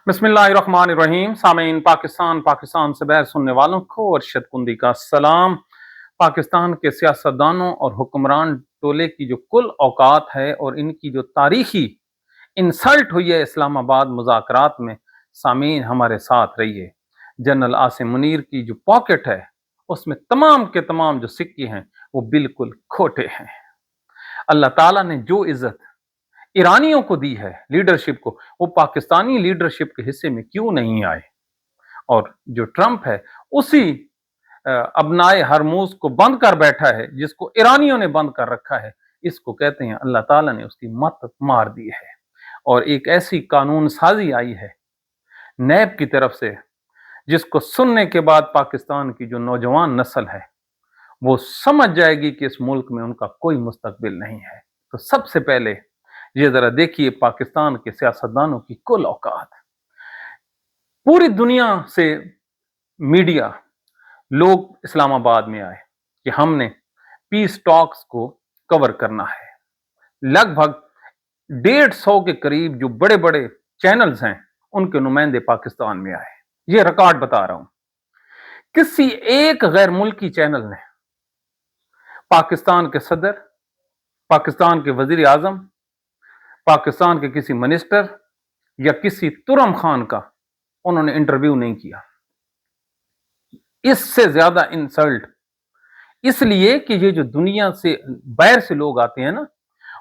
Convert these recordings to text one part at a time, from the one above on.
बिस्मिल्लाहिर्रहमानिर्रहीम। सामीन, पाकिस्तान से बहर सुनने वालों को अरशद कुंदी का सलाम। पाकिस्तान के सियासतदानों और हुक्मरान टोले की जो कुल औकात है और इनकी जो तारीखी इंसल्ट हुई है इस्लामाबाद मुज़ाकरात में, सामीन हमारे साथ रहिए। जनरल आसिम मुनीर की जो पॉकेट है उसमें तमाम के तमाम जो सिक्के हैं वो बिल्कुल खोटे हैं। अल्लाह ताला ने जो इज्जत ईरानियों को दी है लीडरशिप को, वो पाकिस्तानी लीडरशिप के हिस्से में क्यों नहीं आए। और जो ट्रंप है उसी अबनाए हरमूज को बंद कर बैठा है, जिसको ईरानियों ने बंद कर रखा है। इसको कहते हैं अल्लाह ताला ने उसकी मत मार दी है। और एक ऐसी कानून साजी आई है नैब की तरफ से, जिसको सुनने के बाद पाकिस्तान की जो नौजवान नस्ल है वो समझ जाएगी कि इस मुल्क में उनका कोई मुस्तकबिल नहीं है। तो सबसे पहले ये जरा देखिए पाकिस्तान के सियासतदानों की कुल औकात। पूरी दुनिया से मीडिया लोग इस्लामाबाद में आए कि हमने पीस टॉक्स को कवर करना है। लगभग 150 के करीब जो बड़े बड़े चैनल्स हैं उनके नुमाइंदे पाकिस्तान में आए। ये रिकॉर्ड बता रहा हूं। किसी एक गैर मुल्की चैनल ने पाकिस्तान के सदर, पाकिस्तान के वजीर आजम, पाकिस्तान के किसी मिनिस्टर या किसी तुरम खान का उन्होंने इंटरव्यू नहीं किया। इससे ज्यादा इंसल्ट इसलिए कि ये जो दुनिया से बाहर से लोग आते हैं ना,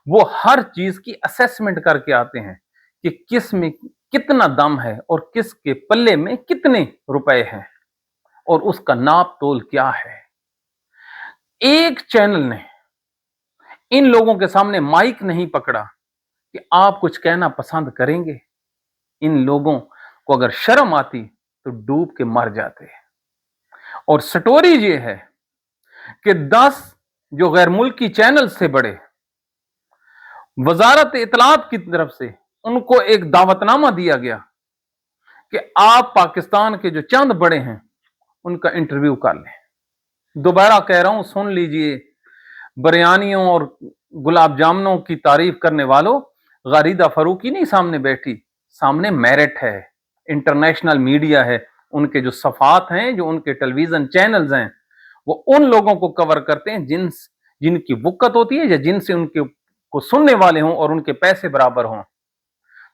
वो हर चीज की असेसमेंट करके आते हैं कि किस में कितना दम है और किसके पल्ले में कितने रुपए हैं और उसका नाप तोल क्या है। एक चैनल ने इन लोगों के सामने माइक नहीं पकड़ा कि आप कुछ कहना पसंद करेंगे। इन लोगों को अगर शर्म आती तो डूब के मर जाते। और स्टोरी ये है कि 10 जो गैर मुल्की चैनल से बड़े वजारत इतलात की तरफ से उनको एक दावतनामा दिया गया कि आप पाकिस्तान के जो चंद बड़े हैं उनका इंटरव्यू कर लें। दोबारा कह रहा हूं, सुन लीजिए। बिरयानियों और गुलाब जामुनों की तारीफ करने वालों, गारिदा फरूकी नहीं सामने बैठी, सामने मेरिट है, इंटरनेशनल मीडिया है। उनके जो सफात हैं, जो उनके टेलीविजन चैनल्स हैं, वो उन लोगों को कवर करते हैं जिनकी वुक्कत होती है या जिनसे उनके को सुनने वाले हों और उनके पैसे बराबर हों।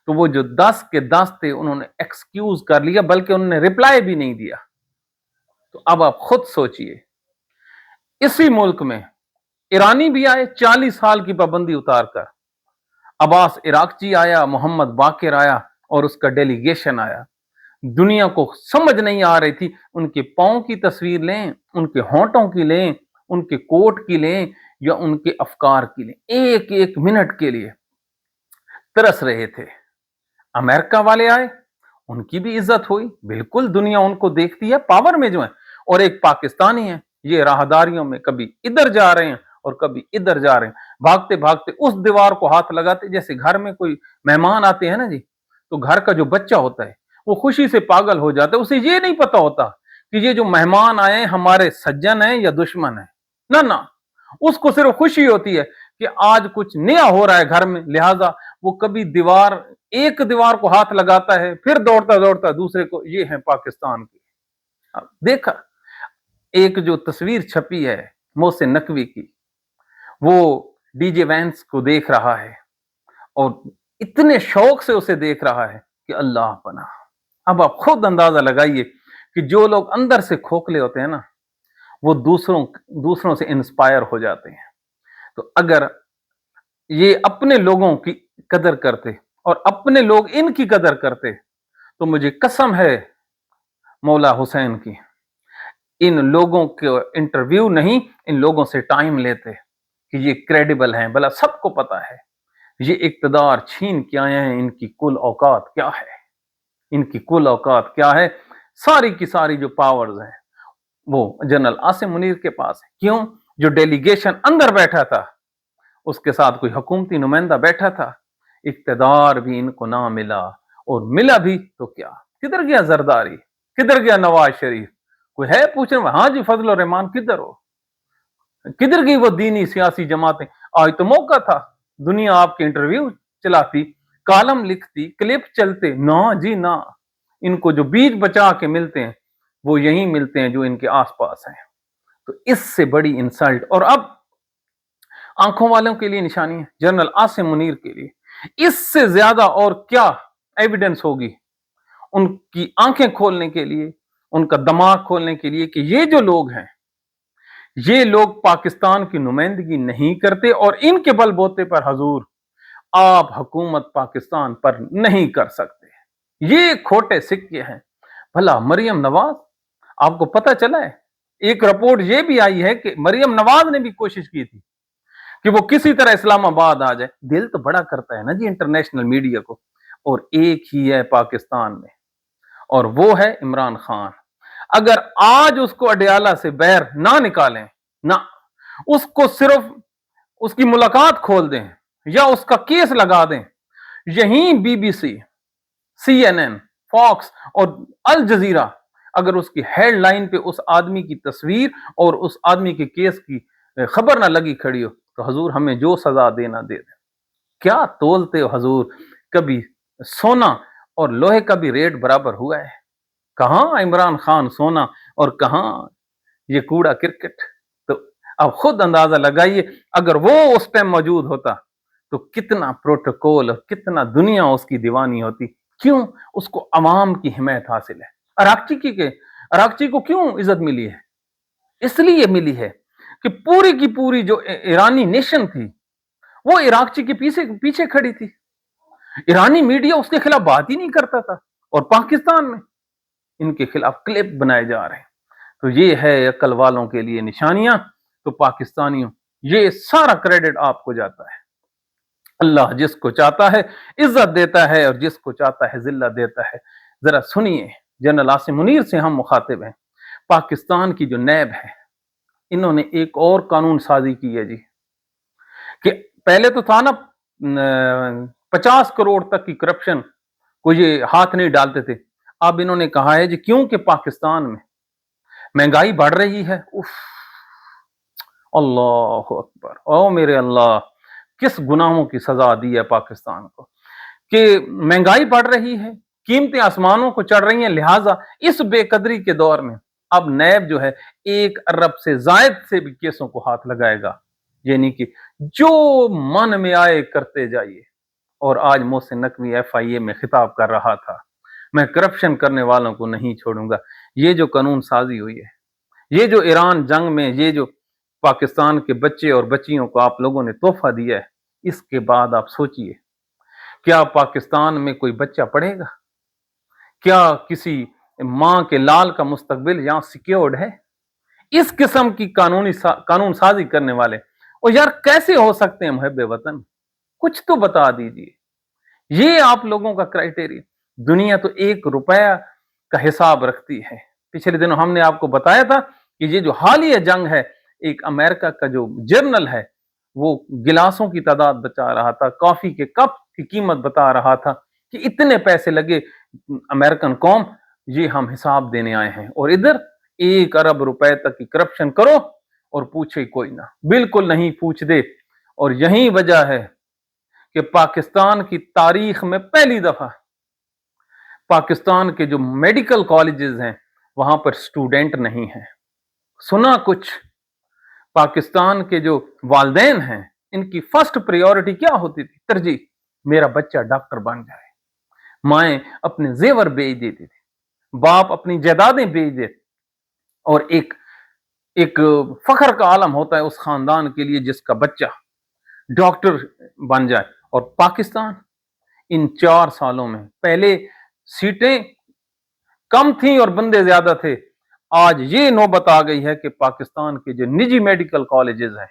तो वो जो 10 के 10 थे उन्होंने एक्सक्यूज कर लिया, बल्कि उन्होंने रिप्लाई भी नहीं दिया। तो अब आप खुद सोचिए, इसी मुल्क में ईरानी भी आए 40 साल की पाबंदी उतारकर। अब्बास इराकची आया, मोहम्मद बाकिर आया और उसका डेलीगेशन आया। दुनिया को समझ नहीं आ रही थी, उनके पांव की तस्वीर लें, उनके होंठों की लें, उनके कोट की लें या उनके अफकार की लें, एक एक मिनट के लिए तरस रहे थे। अमेरिका वाले आए, उनकी भी इज्जत हुई, बिल्कुल दुनिया उनको देखती है पावर में जो है। और एक पाकिस्तानी है, ये राहदारियों में कभी इधर जा रहे हैं और कभी इधर जा रहे हैं, भागते भागते उस दीवार को हाथ लगाते। जैसे घर में कोई मेहमान आते हैं ना जी, तो घर का जो बच्चा होता है वो खुशी से पागल हो जाता है। उसे ये नहीं पता होता कि ये जो मेहमान आए हमारे सज्जन है या दुश्मन है। ना ना, उसको सिर्फ खुशी होती है कि आज कुछ नया हो रहा है घर में, लिहाजा वो कभी एक दीवार को हाथ लगाता है, फिर दौड़ता दौड़ता दूसरे को। ये है पाकिस्तान की। देखा, एक जो तस्वीर छपी है मोहसिन नकवी की, वो डीजे वैंस को देख रहा है और इतने शौक से उसे देख रहा है कि अल्लाह पनाह। अब आप खुद अंदाजा लगाइए कि जो लोग अंदर से खोखले होते हैं ना, वो दूसरों से इंस्पायर हो जाते हैं। तो अगर ये अपने लोगों की कदर करते और अपने लोग इनकी कदर करते, तो मुझे कसम है मौला हुसैन की, इन लोगों के इंटरव्यू नहीं, इन लोगों से टाइम लेते कि ये क्रेडिबल हैं। भला सबको पता है ये इक्तदार छीन के आए हैं, इनकी कुल औकात क्या है, इनकी कुल औकात क्या है। सारी की सारी जो पावर्स हैं वो जनरल आसिम मुनीर के पास है। क्यों? जो डेलीगेशन अंदर बैठा था उसके साथ कोई हुकूमती नुमाइंदा बैठा था, इक्तदार भी इनको ना मिला, और मिला भी तो क्या, किधर गया जरदारी, किधर गया नवाज शरीफ? कोई है पूछने, हाँ जी फजल और रहमान किधर हो, किधर गई वो दीनी सियासी जमातें? आज तो मौका था, दुनिया आपके इंटरव्यू चलाती, कॉलम लिखती, क्लिप चलते। ना जी ना, इनको जो बीज बचा के मिलते हैं वो यही मिलते हैं जो इनके आसपास हैं। तो इससे बड़ी इंसल्ट, और अब आंखों वालों के लिए निशानी है, जनरल आसिम मुनीर के लिए इससे ज्यादा और क्या एविडेंस होगी उनकी आंखें खोलने के लिए, उनका दिमाग खोलने के लिए कि ये जो लोग हैं ये लोग पाकिस्तान की नुमाइंदगी नहीं करते और इनके बलबूते पर हजूर आप हुकूमत पाकिस्तान पर नहीं कर सकते। ये खोटे सिक्के हैं। भला मरियम नवाज, आपको पता चला है, एक रिपोर्ट ये भी आई है कि मरियम नवाज ने भी कोशिश की थी कि वो किसी तरह इस्लामाबाद आ जाए। दिल तो बड़ा करता है ना जी इंटरनेशनल मीडिया को, और एक ही है पाकिस्तान में और वो है इमरान खान। अगर आज उसको अडयाला से बैर ना निकालें, ना उसको सिर्फ उसकी मुलाकात खोल दें या उसका केस लगा दें, यहीं बीबीसी, CNN, फॉक्स और अल जजीरा अगर उसकी हेडलाइन पे उस आदमी की तस्वीर और उस आदमी के केस की खबर ना लगी खड़ी हो तो हजूर हमें जो सजा देना दे दे। क्या तोलते हो हजूर, कभी सोना और लोहे का भी रेट बराबर हुआ है? कहां इमरान खान सोना और कहां ये कूड़ा क्रिकेट? तो अब खुद अंदाजा लगाइए, अगर वो उस टाइम मौजूद होता तो कितना प्रोटोकॉल और कितना दुनिया उसकी दीवानी होती। क्यों? उसको अवाम की हिमायत हासिल है। अराकची को क्यों इज्जत मिली है? इसलिए मिली है कि पूरी की पूरी जो ईरानी नेशन थी वो इराकची के पीछे पीछे खड़ी थी। ईरानी मीडिया उसके खिलाफ बात ही नहीं करता था और पाकिस्तान में इनके खिलाफ क्लिप बनाए जा रहे हैं। तो ये है अकल वालों के लिए निशानियां। तो पाकिस्तानियों, ये सारा क्रेडिट आपको जाता है। अल्लाह जिसको चाहता है इज्जत देता है और जिसको चाहता है जिल्लत देता है। जरा सुनिए, जनरल आसिम मुनीर से हम मुखातिब हैं। पाकिस्तान की जो नैब है, इन्होंने एक और कानून साजी की है जी, कि पहले तो था ना 50 करोड़ तक की करप्शन को ये हाथ नहीं डालते थे। अब इन्होंने कहा है जी क्योंकि पाकिस्तान में महंगाई बढ़ रही है, उफ, अल्लाह अकबर, ओ मेरे अल्लाह, किस गुनाहों की सजा दी है पाकिस्तान को कि महंगाई बढ़ रही है, कीमतें आसमानों को चढ़ रही हैं। लिहाजा इस बेकदरी के दौर में अब नैब जो है 1 अरब से जायद से भी केसों को हाथ लगाएगा, यानी कि जो मन में आए करते जाइए। और आज मोहसिन नकवी FIA में खिताब कर रहा था, मैं करप्शन करने वालों को नहीं छोड़ूंगा। ये जो कानून साजी हुई है, ये जो ईरान जंग में ये जो पाकिस्तान के बच्चे और बच्चियों को आप लोगों ने तोहफा दिया है, इसके बाद आप सोचिए क्या पाकिस्तान में कोई बच्चा पढ़ेगा? क्या किसी मां के लाल का मुस्तकबिल यहां सिक्योर्ड है? इस किस्म की कानून साजी करने वाले, और यार कैसे हो सकते हैं मुहब्बे वतन? कुछ तो बता दीजिए। ये आप लोगों का क्राइटेरिया। दुनिया तो 1 रुपया का हिसाब रखती है। पिछले दिनों हमने आपको बताया था कि ये जो हालिया जंग है, एक अमेरिका का जो जर्नल है वो गिलासों की तादाद बता रहा था, कॉफी के कप की कीमत बता रहा था कि इतने पैसे लगे अमेरिकन कौम, ये हम हिसाब देने आए हैं। और इधर 1 अरब रुपए तक की करप्शन करो और पूछे कोई ना, बिल्कुल नहीं पूछ दे। और यही वजह है कि पाकिस्तान की तारीख में पहली दफा पाकिस्तान के जो मेडिकल कॉलेजेस हैं वहां पर स्टूडेंट नहीं है। सुना कुछ? पाकिस्तान के जो वालिदैन हैं इनकी फर्स्ट प्रायोरिटी क्या होती थी? तरजीह, मेरा बच्चा डॉक्टर बन जाए। माएं अपने जेवर बेच देती थी, बाप अपनी जायदादें बेच देते, और एक एक फख्र का आलम होता है उस खानदान के लिए जिसका बच्चा डॉक्टर बन जाए। और पाकिस्तान इन 4 सालों में, पहले सीटें कम थी और बंदे ज्यादा थे, आज ये नौबत आ गई है कि पाकिस्तान के जो निजी मेडिकल कॉलेजेस हैं,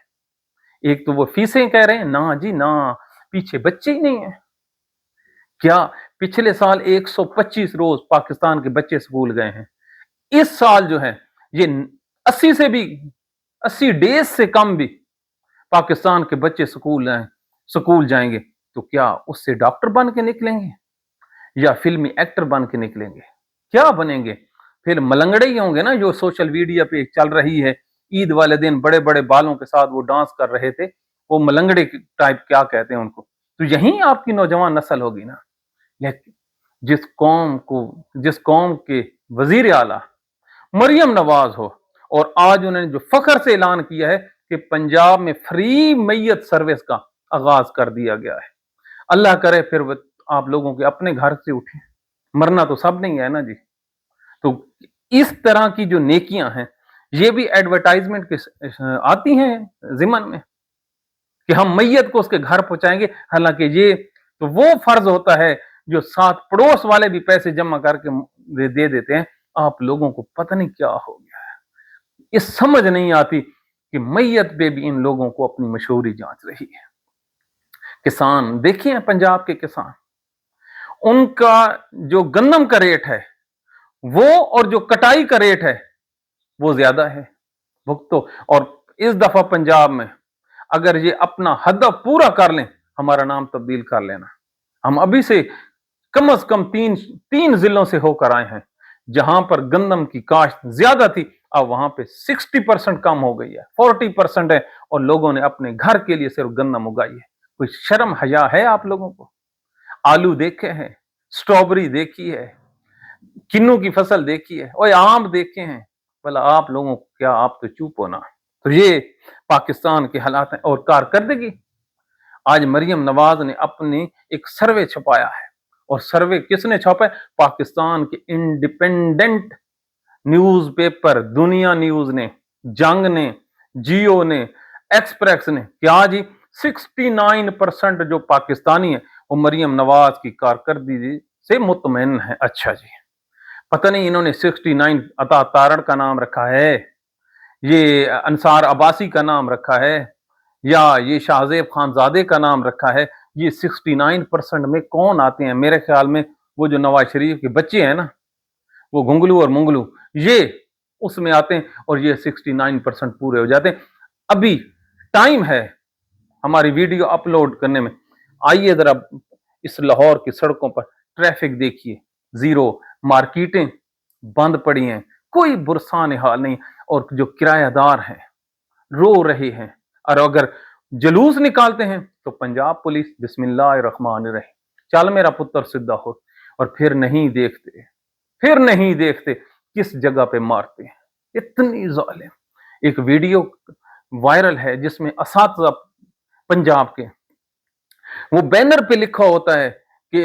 एक तो वो फीसें कह रहे हैं ना जी ना, पीछे बच्चे ही नहीं है। क्या पिछले साल 125 रोज पाकिस्तान के बच्चे स्कूल गए हैं? इस साल जो है ये 80 डेज से कम भी पाकिस्तान के बच्चे स्कूल जाएंगे। तो क्या उससे डॉक्टर बन के निकलेंगे या फिल्मी एक्टर बन के निकलेंगे? क्या बनेंगे? फिर मलंगड़े ही होंगे ना, जो सोशल मीडिया पे चल रही है। ईद वाले दिन बड़े बड़े बालों के साथ वो डांस कर रहे थे, वो मलंगड़े टाइप क्या कहते हैं उनको। तो यही आपकी नौजवान नस्ल होगी ना। जिस कौम के वजीर आला मरियम नवाज हो, और आज उन्होंने जो फख्र से ऐलान किया है कि पंजाब में फ्री मैयत सर्विस का आगाज कर दिया गया है। अल्लाह करे फिर आप लोगों के अपने घर से उठे, मरना तो सब नहीं है ना जी। तो इस तरह की जो नेकियां हैं ये भी एडवर्टाइजमेंट के आती हैं जिमन में कि हम मैयत को उसके घर पहुंचाएंगे, हालांकि ये तो वो फर्ज होता है जो साथ पड़ोस वाले भी पैसे जमा करके दे देते हैं। आप लोगों को पता नहीं क्या हो गया है, ये समझ नहीं आती कि मैयत पे भी इन लोगों को अपनी मशहूरी जांच रही है। किसान देखिए, पंजाब के किसान, उनका जो गंदम का रेट है वो और जो कटाई का रेट है वो ज्यादा है भुगतो। और इस दफा पंजाब में अगर ये अपना हदफ पूरा कर लें, हमारा नाम तब्दील कर लेना। हम अभी से कम तीन जिलों से होकर आए हैं जहां पर गंदम की काश्त ज्यादा थी, अब वहां पे 60% कम हो गई है, 40% है, और लोगों ने अपने घर के लिए सिर्फ गंदम उगाई है। कोई शर्म हया है आप लोगों को? आलू देखे हैं, स्ट्रॉबेरी देखी है, किन्नू की फसल देखी है, और आम देखे हैं, भला आप लोगों को क्या, आप तो चुप हो ना। तो ये पाकिस्तान के हालात हैं। और कारकर्दगी, आज मरियम नवाज ने अपनी एक सर्वे छपाया है, और सर्वे किसने छापा है? पाकिस्तान के इंडिपेंडेंट न्यूज़पेपर, दुनिया न्यूज ने, जंग ने, जियो ने, एक्सप्रेस ने। क्या जी? 69% जो पाकिस्तानी है वो मरियम नवाज की कारकर्दगी से मुतमईन है। अच्छा जी, पता नहीं इन्होंने 69 अता तारड़ का नाम रखा है, ये अंसार अब्बासी का नाम रखा है, या ये शाहजेब खानजादे का नाम रखा है। ये 69% में कौन आते हैं? मेरे ख्याल में वो जो नवाज शरीफ के बच्चे हैं ना, वो घुंगलू और मुंगलू, ये उसमें आते हैं, और ये 69% पूरे हो जाते हैं। अभी टाइम है हमारी वीडियो अपलोड करने में। आइए जरा इस लाहौर की सड़कों पर ट्रैफिक देखिए, जीरो, मार्केटें बंद पड़ी हैं, कोई बुरसान हाल नहीं, और जो किरायादार हैं रो रहे हैं। और अगर जुलूस निकालते हैं तो पंजाब पुलिस बिस्मिल्लाहिर्रहमानिर्रहीम, चल मेरा पुत्र सिद्धा हो, और फिर नहीं देखते किस जगह पे मारते हैं। इतनी जालिम। एक वीडियो वायरल है जिसमें असातिज़ा पंजाब के, वो बैनर पे लिखा होता है कि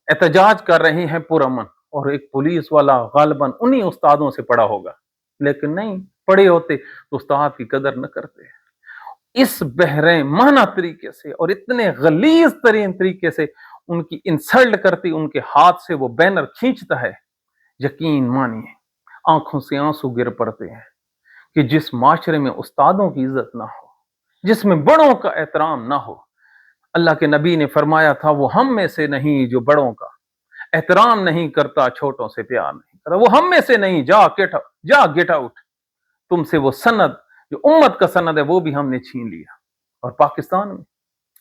एहतजाज कर रहे हैं पुरअमन, और एक पुलिस वाला गालिबन उन्हीं उस्तादों से पढ़ा होगा, लेकिन नहीं, पढ़े होते तो उस्ताद की कदर न करते। इस बहरमाना तरीके से और इतने गलीज तरीन तरीके से उनकी इंसल्ट करती, उनके हाथ से वो बैनर खींचता है, यकीन मानिए आंखों से आंसू गिर पड़ते हैं कि जिस माशरे में उस्तादों की इज्जत ना हो, जिसमें बड़ों का एहतराम ना हो। अल्लाह के नबी ने फरमाया था, वो हम में से नहीं जो बड़ों का एहतराम नहीं करता, छोटों से प्यार नहीं करता, वो हम में से नहीं, जा गेट आउट। तुमसे वो सनद जो उम्मत का सनद है वो भी हमने छीन लिया। और पाकिस्तान में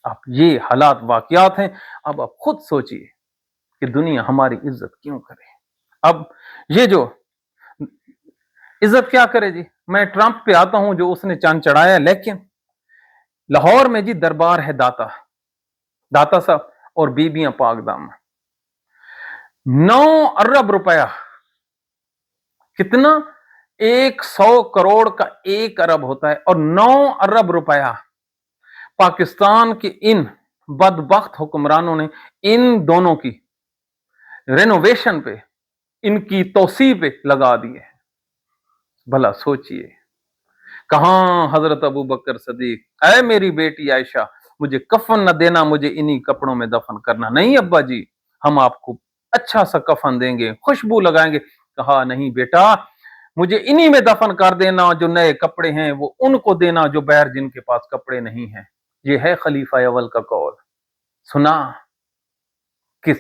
आप ये हालात वाकयात हैं। अब आप खुद सोचिए कि दुनिया हमारी इज्जत क्यों करे। अब ये जो इज्जत क्या करे जी? मैं ट्रंप पे आता हूं जो उसने चांद चढ़ाया, लेकिन लाहौर में जी दरबार है दाता साहब और बीबियां पाकदाम। 9 अरब रुपया, कितना? 100 करोड़ का 1 अरब होता है, और 9 अरब रुपया पाकिस्तान के इन बदबख्त हुक्मरानों ने इन दोनों की रेनोवेशन पे, इनकी तोसी पे लगा दिए। भला सोचिए, कहां हजरत अबू बकर सदीक, ऐ मेरी बेटी आयशा, मुझे कफन न देना, मुझे इन्हीं कपड़ों में दफन करना। नहीं अब्बा जी, हम आपको अच्छा सा कफन देंगे, खुशबू लगाएंगे। कहा नहीं बेटा, मुझे इन्हीं में दफन कर देना, जो नए कपड़े हैं वो उनको देना जो बहर जिनके पास कपड़े नहीं हैं। ये है खलीफा अव्वल का कौल। सुना किस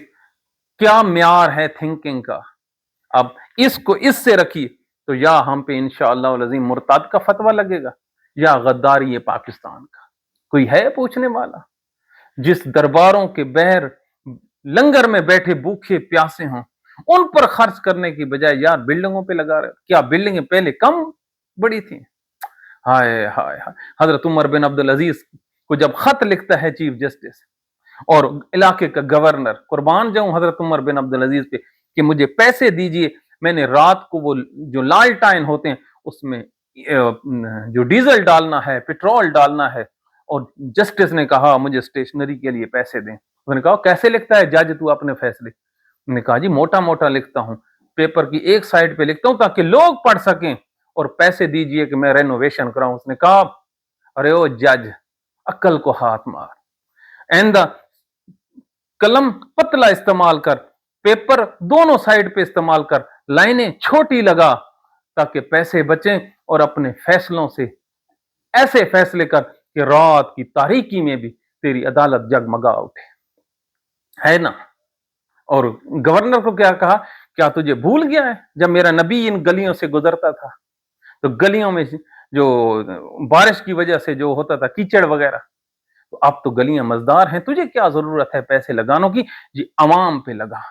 क्या म्यार है थिंकिंग का। अब इसको इससे रखिए तो या हम पे इंशाअल्लाह अज़ीम मुर्ताद का फतवा लगेगा, या गद्दारी पाकिस्तान का। कोई है पूछने वाला? जिस दरबारों के बहर लंगर में बैठे भूखे प्यासे हों, उन पर खर्च करने की बजाय यार बिल्डिंगों पे लगा रहे। क्या बिल्डिंगें पहले कम बड़ी थी? हाय हाय हाय। हजरत उमर बिन अब्दुल अजीज को जब खत लिखता है चीफ जस्टिस, اور علاقے کا گورنر، قربان جاؤں حضرت عمر بن عبد العزیز پہ کہ مجھے پیسے دیجئے، میں نے رات کو وہ جو لالٹائن ہوتے ہیں اس میں جو ڈیزل ڈالنا ہے، پیٹرول ڈالنا ہے، اور جسٹس نے کہا مجھے اسٹیشنری کے لیے پیسے دیں۔ میں نے کہا کیسے لکھتا ہے جج تو اپنے فیصلے؟ میں نے کہا جی موٹا موٹا لکھتا ہوں، پیپر کی ایک سائڈ پہ لکھتا ہوں تاکہ لوگ پڑھ سکیں، اور پیسے دیجئے کہ میں رینوویشن کراؤں۔ اس نے کہا ارے او جج، عقل کو ہاتھ مار، آئندہ قلم پتلا استعمال کر، پیپر دونوں سائڈ پہ استعمال کر، لائنیں چھوٹی لگا تاکہ پیسے بچیں، اور اپنے فیصلوں سے ایسے فیصلے کر کہ رات کی تاریکی میں بھی تیری عدالت جگمگا اٹھے، ہے نا؟ اور گورنر کو کیا کہا، کیا تجھے بھول گیا ہے جب میرا نبی ان گلیوں سے گزرتا تھا تو گلیوں میں جو بارش کی وجہ سے جو ہوتا تھا کیچڑ وغیرہ، تو اب تو گلیاں مزدار ہیں، تجھے کیا ضرورت ہے پیسے لگانوں کی؟ جی عوام پہ لگا۔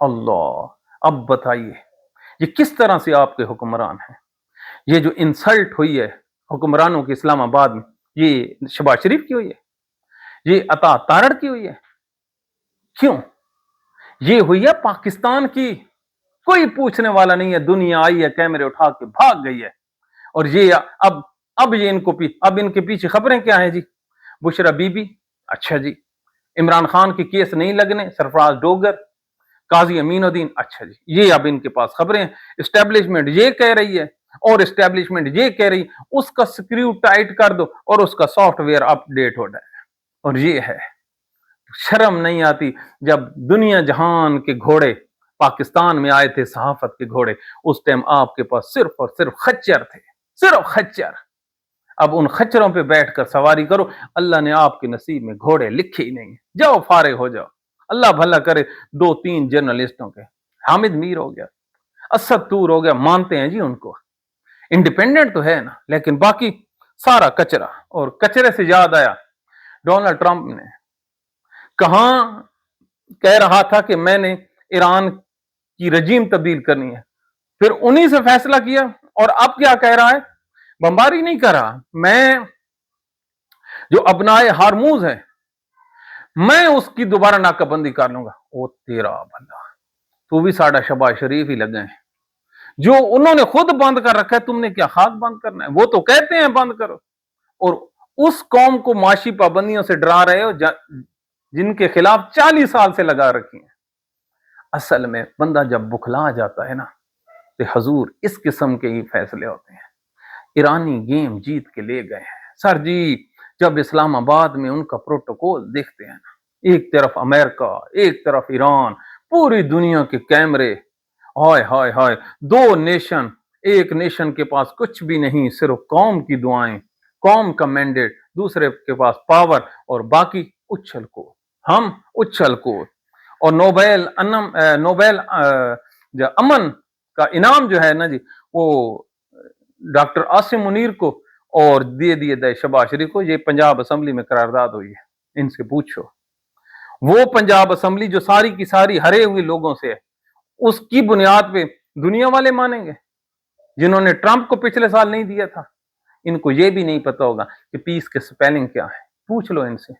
اللہ، اب بتائیے یہ کس طرح سے آپ کے حکمران ہیں؟ یہ جو انسلٹ ہوئی ہے حکمرانوں کی اسلام آباد میں، یہ شہباز شریف کی ہوئی ہے؟ یہ عطا تارڑ کی ہوئی ہے؟ کیوں؟ یہ ہوئی ہے پاکستان کی، کوئی پوچھنے والا نہیں ہے، دنیا آئی ہے کیمرے اٹھا کے بھاگ گئی ہے، اور یہ اب یہ اب ان کے پیچھے خبریں کیا ہیں جی؟ بشرا بی بی، اچھا جی، عمران خان کے کیس نہیں لگنے، سرفراز ڈوگر، قاضی امین الدین، اچھا جی، یہ اب ان کے پاس خبریں ہیں۔ اسٹیبلشمنٹ یہ کہہ رہی ہے، اور اسٹیبلشمنٹ یہ کہہ رہی، اس کا سکریو ٹائٹ کر دو اور اس کا سافٹ ویئر اپ ڈیٹ ہو جائے، اور یہ ہے۔ شرم نہیں آتی جب دنیا جہان کے گھوڑے پاکستان میں آئے تھے، صحافت کے گھوڑے، اس ٹائم آپ کے پاس صرف اور صرف خچر تھے، صرف خچر۔ اب ان خچروں پہ بیٹھ کر سواری کرو، اللہ نے آپ کے نصیب میں گھوڑے لکھے ہی نہیں، جاؤ فارغ ہو جاؤ، اللہ بھلا کرے۔ 2-3 جرنلسٹوں کے، حامد میر ہو گیا، اسد طور ہو گیا، مانتے ہیں جی ان کو، انڈیپینڈنٹ تو ہے نا، لیکن باقی سارا کچرا۔ اور کچرے سے یاد آیا، ڈونلڈ ٹرمپ نے کہاں کہہ رہا تھا کہ میں نے ایران کی رجیم تبدیل کرنی ہے، پھر انہی سے فیصلہ کیا، اور اب کیا کہہ رہا ہے؟ بمباری نہیں کر رہا، میں جو ابنائے ہارموز ہیں میں اس کی دوبارہ ناکہ بندی کر لوں گا۔ او تیرا بندہ، تو بھی ساڑھا شہباز شریف ہی لگے ہیں، جو انہوں نے خود بند کر رکھا ہے، تم نے کیا خاک بند کرنا ہے؟ وہ تو کہتے ہیں بند کرو، اور اس قوم کو معاشی پابندیوں سے ڈرا رہے ہو جن کے خلاف 40 سال سے لگا رکھی ہیں۔ اصل میں بندہ جب بکھلا جاتا ہے نا تو حضور اس قسم کے ہی فیصلے ہوتے ہیں۔ ایرانی گیم جیت کے لے گئے ہیں سر جی، جب اسلام آباد میں ان کا پروٹوکول دیکھتے ہیں نا، ایک طرف امریکہ، ایک طرف ایران، پوری دنیا کے کیمرے، ہائے ہائے ہائے، 2 نیشن، ایک نیشن کے پاس کچھ بھی نہیں، صرف قوم کی دعائیں، قوم کا مینڈیٹ، دوسرے کے پاس پاور، اور باقی اچھل کو، ہم اچھل کو۔ اور نوبیل جو امن کا انعام جو ہے نا جی، وہ ڈاکٹر عاصم منیر کو اور دیے شہباز شریف کو۔ یہ پنجاب اسمبلی میں قرارداد ہوئی ہے، ان سے پوچھو، وہ پنجاب اسمبلی جو ساری کی ساری ہرے ہوئے لوگوں سے ہے، اس کی بنیاد پہ دنیا والے مانیں گے؟ جنہوں نے ٹرمپ کو پچھلے سال نہیں دیا تھا، ان کو یہ بھی نہیں پتا ہوگا کہ پیس کے سپیلنگ کیا ہے۔ پوچھ لو ان سے،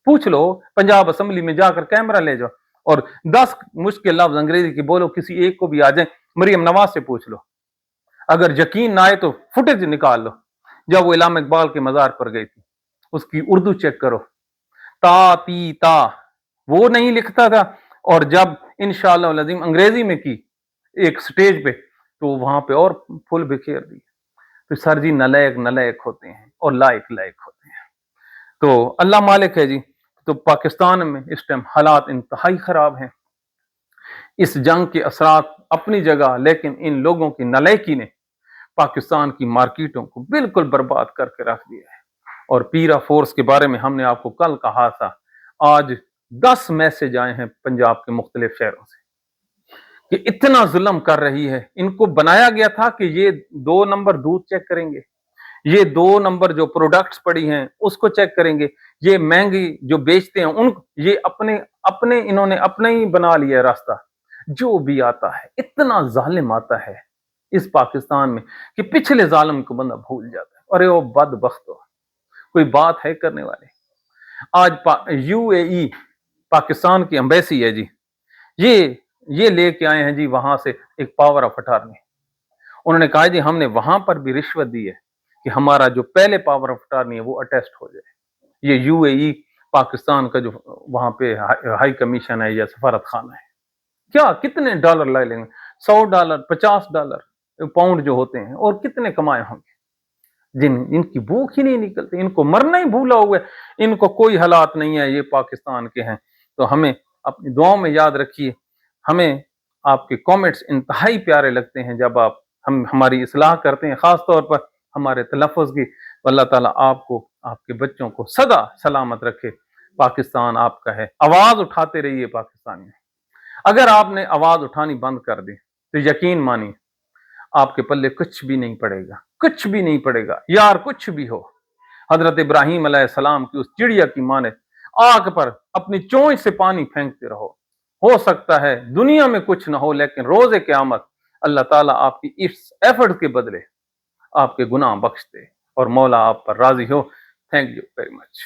پوچھ لو، پنجاب اسمبلی میں جا کر کیمرہ لے جاؤ اور 10 مشکل لفظ انگریزی کی بولو، کسی ایک کو بھی آ جائیں، مریم نواز سے پوچھ لو، اگر یقین نہ آئے تو فوٹیج نکال لو، جب وہ علامہ اقبال کے مزار پر گئی تھی اس کی اردو چیک کرو، تا تی تا وہ نہیں لکھتا تھا، اور جب انشاءاللہ العظیم انگریزی میں کی ایک سٹیج پہ تو وہاں پہ اور پھول بکھیر دی۔ تو سر جی نلائق ہوتے ہیں اور لائق ہوتے ہیں، تو اللہ مالک ہے جی۔ تو پاکستان میں اس ٹائم حالات انتہائی خراب ہیں، اس جنگ کے اثرات اپنی جگہ، لیکن ان لوگوں کی نالائکی نے پاکستان کی مارکیٹوں کو بالکل برباد کر کے رکھ دیا ہے۔ اور پیرا فورس کے بارے میں ہم نے آپ کو کل کہا تھا، آج 10 میسج آئے ہیں پنجاب کے مختلف شہروں سے کہ اتنا ظلم کر رہی ہے۔ ان کو بنایا گیا تھا کہ یہ 2 نمبر دودھ چیک کریں گے، یہ 2 نمبر جو پروڈکٹس پڑی ہیں اس کو چیک کریں گے، یہ مہنگی جو بیچتے ہیں یہ اپنے انہوں نے اپنا ہی بنا لیا راستہ۔ جو بھی آتا ہے اتنا ظالم آتا ہے اس پاکستان میں کہ پچھلے ظالم کو بندہ بھول جاتا ہے۔ ارے وہ بدبختو، کوئی بات ہے کرنے والے؟ आज यूएई पाकिस्तान की एम्बेसी है जी, ये लेके आए हैं जी वहां से एक पावर ऑफ अटॉर्नी। उन्होंने कहा जी हमने वहां पर भी रिश्वत दी है कि हमारा जो पहले पावर ऑफ अटॉर्नी है वो अटेस्ट हो जाए। ये यूएई पाकिस्तान का जो वहां पे हाई कमीशन है या सफारत खाना है, क्या कितने डॉलर ले लेंगे, $100, $50 पाउंड जो होते हैं, और कितने कमाए होंगे, इनकी भूख ही नहीं निकलती, इनको मरना ही भूला हुआ है, इनको कोई हालात नहीं है, ये पाकिस्तान के हैं। तो हमें अपनी दुआओं में याद रखिए। हमें आपके कमेंट्स इंतहाई प्यारे लगते हैं जब आप हमारी इस्लाह करते हैं, खास तौर पर हमारे तलफ़ुज़ की। अल्लाह ताला आपको, आपके बच्चों को सदा सलामत रखे। पाकिस्तान आपका है, आवाज उठाते रहिए पाकिस्तानी। अगर आपने आवाज उठानी बंद कर दी तो यकीन मानिए आपके पल्ले कुछ भी नहीं पड़ेगा, कुछ भी नहीं पड़ेगा यार, कुछ भी हो। हजरत इब्राहीम अलैहिस्सलाम की उस चिड़िया की माने आग पर अपनी चोंच से पानी फेंकते रहो। हो सकता है दुनिया में कुछ ना हो, लेकिन रोजे क़यामत अल्लाह ताला आपकी इस एफर्ट के बदले आपके गुनाह बख्श दे और मौला आप पर राजी हो। Thank you very much.